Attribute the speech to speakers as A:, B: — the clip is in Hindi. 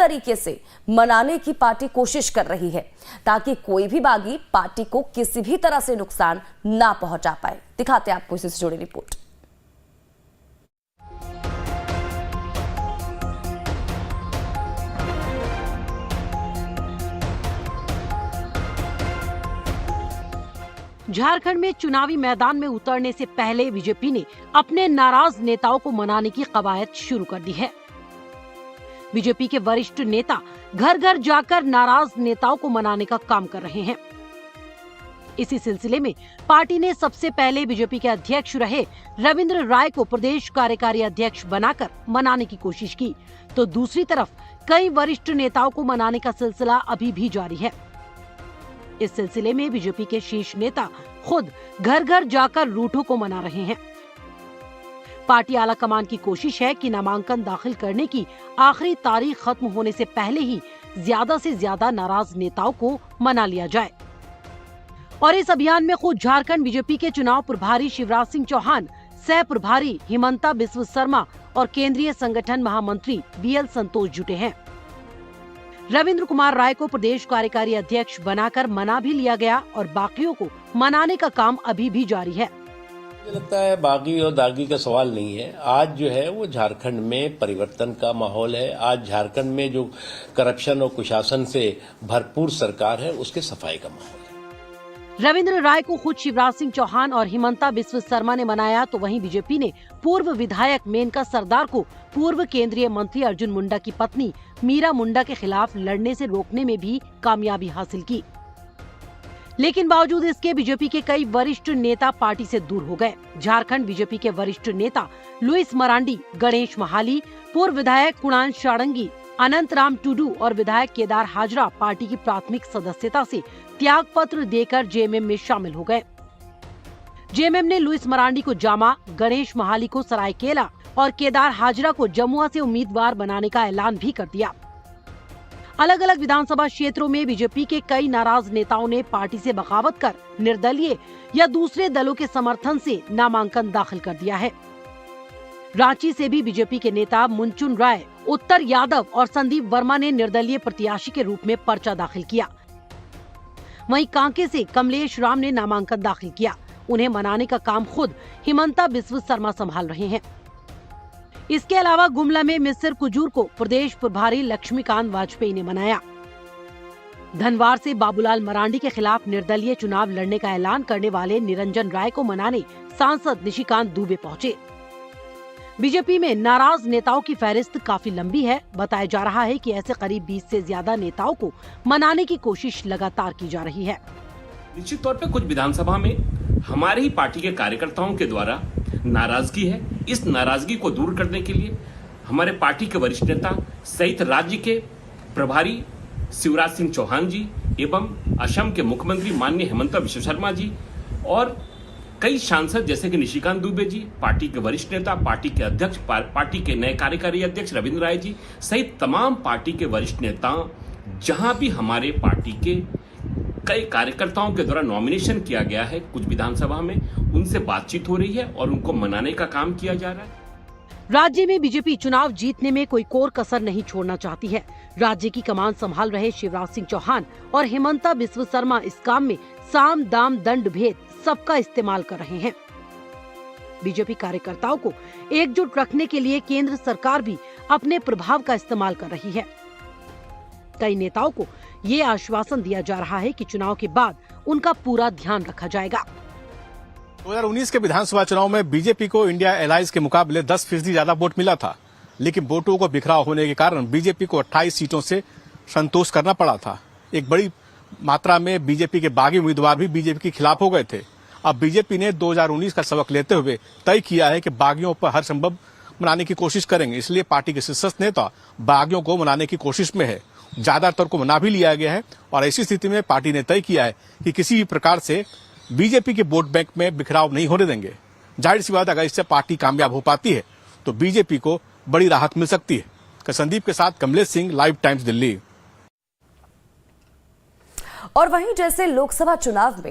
A: तरीके से मनाने की पार्टी कोशिश कर रही है ताकि कोई भी बागी पार्टी को किसी भी तरह से नुकसान ना पहुंचा पाए। दिखाते हैं आपको इससे जुड़ी रिपोर्ट।
B: झारखंड में चुनावी मैदान में उतरने से पहले बीजेपी ने अपने नाराज नेताओं को मनाने की कवायद शुरू कर दी है। बीजेपी के वरिष्ठ नेता घर घर जाकर नाराज नेताओं को मनाने का काम कर रहे हैं। इसी सिलसिले में पार्टी ने सबसे पहले बीजेपी के अध्यक्ष रहे रविंद्र राय को प्रदेश कार्यकारी अध्यक्ष बनाकर मनाने की कोशिश की, तो दूसरी तरफ कई वरिष्ठ नेताओं को मनाने का सिलसिला अभी भी जारी है। इस सिलसिले में बीजेपी के शीर्ष नेता खुद घर घर जाकर रूठों को मना रहे हैं। पार्टी आला कमान की कोशिश है कि नामांकन दाखिल करने की आखिरी तारीख खत्म होने से पहले ही ज्यादा से ज्यादा नाराज नेताओं को मना लिया जाए। और इस अभियान में खुद झारखंड बीजेपी के चुनाव प्रभारी शिवराज सिंह चौहान, सह प्रभारी हिमंता बिस्व शर्मा और केंद्रीय संगठन महामंत्री बीएल संतोष जुटे हैं। रविंद्र कुमार राय को प्रदेश कार्यकारी अध्यक्ष बनाकर मना भी लिया गया और बाकियों को मनाने का काम अभी भी जारी है।
C: मुझे लगता है बागी और दागी का सवाल नहीं है। आज जो है वो झारखंड में परिवर्तन का माहौल है। आज झारखंड में जो करप्शन और कुशासन से भरपूर सरकार है उसके सफाई का माहौल है।
B: रविंद्र राय को खुद शिवराज सिंह चौहान और हिमंता बिस्व शर्मा ने मनाया, तो वहीं बीजेपी ने पूर्व विधायक मेनका सरदार को पूर्व केंद्रीय मंत्री अर्जुन मुंडा की पत्नी मीरा मुंडा के खिलाफ लड़ने से रोकने में भी कामयाबी हासिल की। लेकिन बावजूद इसके बीजेपी के कई वरिष्ठ नेता पार्टी से दूर हो गए। झारखंड बीजेपी के वरिष्ठ नेता लुइस मरांडी, गणेश महाली, पूर्व विधायक कुणाल शारंगी, अनंत राम टुडू और विधायक केदार हाजरा पार्टी की प्राथमिक सदस्यता से त्याग पत्र देकर जेएमएम में शामिल हो गए। जेएमएम ने लुइस मरांडी को जामा, गणेश महाली को सरायकेला और केदार हाजरा को जमुआ से उम्मीदवार बनाने का ऐलान भी कर दिया। अलग अलग विधानसभा क्षेत्रों में बीजेपी के कई नाराज नेताओं ने पार्टी से बगावत कर निर्दलीय या दूसरे दलों के समर्थन से नामांकन दाखिल कर दिया है। रांची से भी बीजेपी के नेता मुनचुन राय, उत्तर यादव और संदीप वर्मा ने निर्दलीय प्रत्याशी के रूप में पर्चा दाखिल किया। वहीं कांके से कमलेश राम ने नामांकन दाखिल किया। उन्हें मनाने का काम खुद हिमंता बिस्व शर्मा संभाल रहे हैं। इसके अलावा गुमला में मिस्र कुजूर को प्रदेश प्रभारी लक्ष्मीकांत वाजपेयी ने मनाया। धनवार से बाबूलाल मरांडी के खिलाफ निर्दलीय चुनाव लड़ने का ऐलान करने वाले निरंजन राय को मनाने सांसद निशिकांत दुबे पहुंचे। बीजेपी में नाराज नेताओं की फहरिस्त काफी लंबी है। बताया जा रहा है कि ऐसे करीब 20 से ज्यादा नेताओं को मनाने की कोशिश लगातार की जा रही है।
D: निश्चित तौर पे कुछ विधानसभा में हमारे ही पार्टी के कार्यकर्ताओं के द्वारा नाराजगी है। इस नाराजगी को दूर करने के लिए हमारे पार्टी के वरिष्ठ नेता सहित राज्य के प्रभारी शिवराज सिंह चौहान जी एवं असम के मुख्यमंत्री माननीय हिमंता बिस्व शर्मा जी और कई सांसद जैसे कि निशिकांत दुबे जी, पार्टी के वरिष्ठ नेता, पार्टी के अध्यक्ष, पार्टी के नए कार्यकारी अध्यक्ष रविंद्र राय जी सहित तमाम पार्टी के वरिष्ठ नेता, जहां भी हमारे पार्टी के कई कार्यकर्ताओं के द्वारा नॉमिनेशन किया गया है कुछ विधानसभा में, उनसे बातचीत हो रही है और उनको मनाने का काम किया जा रहा है।
B: राज्य में बीजेपी चुनाव जीतने में कोई कोर कसर नहीं छोड़ना चाहती है। राज्य की कमान संभाल रहे शिवराज सिंह चौहान और हिमंता बिस्व शर्मा इस काम में साम दाम दंड भेद सबका इस्तेमाल कर रहे हैं। बीजेपी कार्यकर्ताओं को एकजुट रखने के लिए केंद्र सरकार भी अपने प्रभाव का इस्तेमाल कर रही है। कई नेताओं को ये आश्वासन दिया जा रहा है कि चुनाव के बाद उनका पूरा ध्यान रखा जाएगा।
E: 2019 के विधानसभा चुनाव में बीजेपी को इंडिया एलायंस के मुकाबले 10% ज्यादा वोट मिला था, लेकिन वोटों को बिखराव होने के कारण बीजेपी को 28 सीटों से संतोष करना पड़ा था। एक बड़ी मात्रा में बीजेपी के बागी उम्मीदवार भी बीजेपी के खिलाफ हो गए थे। अब बीजेपी ने 2019 का सबक लेते हुए तय किया है कि बागियों पर हर संभव मनाने की कोशिश करेंगे। इसलिए पार्टी के शीर्षस्थ नेता बागियों को मनाने की कोशिश में है। ज्यादातर को मना भी लिया गया है और ऐसी स्थिति में पार्टी ने तय किया है कि किसी भी प्रकार से बीजेपी के वोट बैंक में बिखराव नहीं होने देंगे। जाहिर सी बात, अगर इससे पार्टी कामयाब हो पाती है तो बीजेपी को बड़ी राहत मिल सकती है। संदीप के साथ कमलेश सिंह, लाइव टाइम्स दिल्ली।
A: और वहीं जैसे लोकसभा चुनाव में